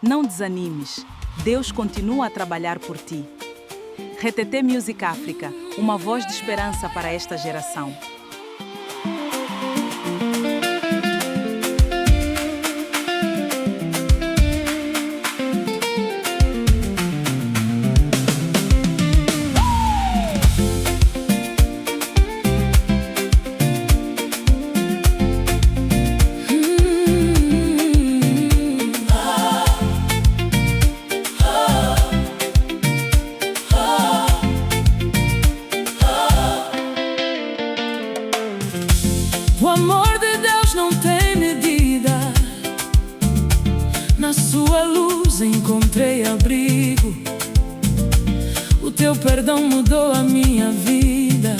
Não desanimes, Deus continua a trabalhar por ti. RTT Music África, uma voz de esperança para esta geração. O amor de Deus não tem medida. Na sua luz encontrei abrigo. O teu perdão mudou a minha vida.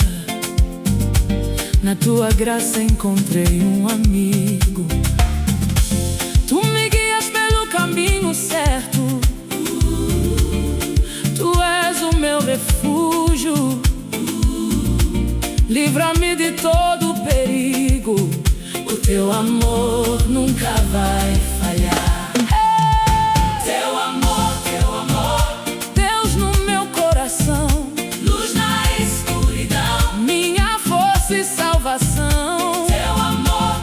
Na tua graça encontrei um amigo. Tu me guias pelo caminho certo. Tu és o meu refúgio. Livra-me de todo perigo. O teu amor nunca vai falhar. Teu amor, Deus no meu coração, luz na escuridão, minha força e salvação. Teu amor,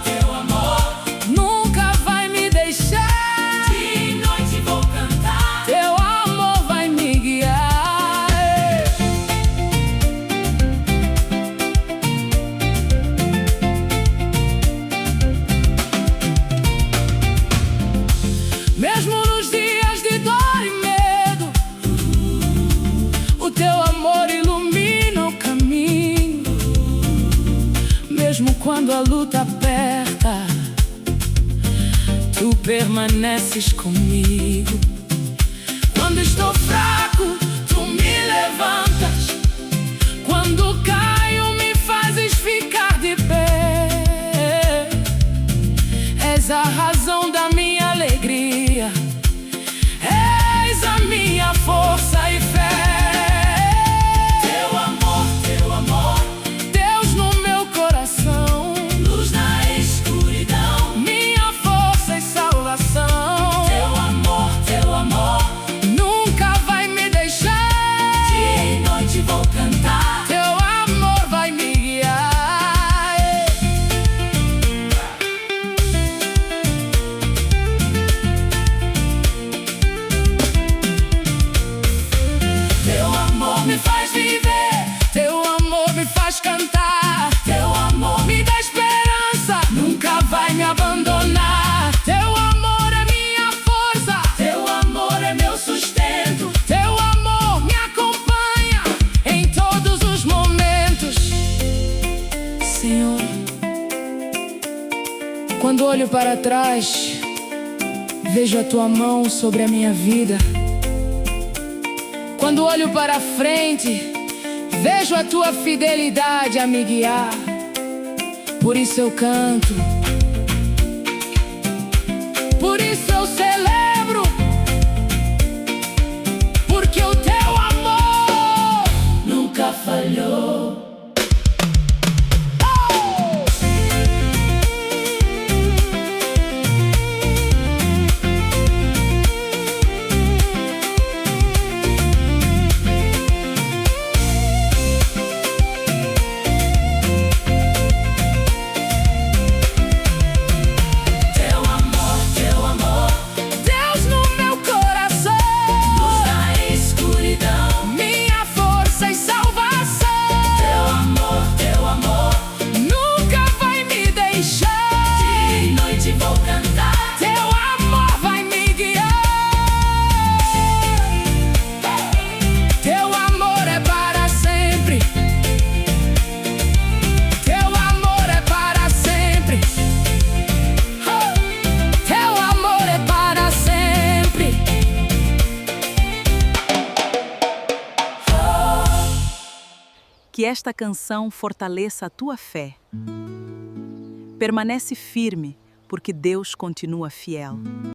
nunca vai me deixar. Dia e noite vou cantar. Teu amor vai me guiar. Mesmo nos dias de dor e medo, o teu amor ilumina o caminho. Mesmo quando a luta aperta, tu permaneces comigo. Quando estou fraco, tu me levantas. Quando caio, me fazes ficar de pé. És a razão da minha alegria. És a minha força e fé. Teu amor, Deus no meu coração, luz na escuridão, minha força e salvação. Teu amor, nunca vai me deixar. Dia e noite vou cantar. Teu amor vai me guiar. Teu amor me faz viver, teu amor me faz cantar. Teu amor me dá esperança, nunca vai me abandonar. Teu amor é minha força, teu amor é meu sustento. Teu amor me acompanha em todos os momentos. Senhor, quando olho para trás, vejo a tua mão sobre a minha vida. Quando olho para frente, vejo a tua fidelidade a me guiar. Por isso eu canto, por isso eu celebro, porque o teu amor nunca falhou. Deus no meu coração, luz na escuridão, minha força e salvação. Teu amor, nunca vai me deixar. Dia e noite vou cantar. Teu amor vai me guiar. Teu amor é para sempre. Teu amor é para sempre. Teu amor é para sempre. Que esta canção fortaleça a tua fé. Permanece firme, porque Deus continua fiel.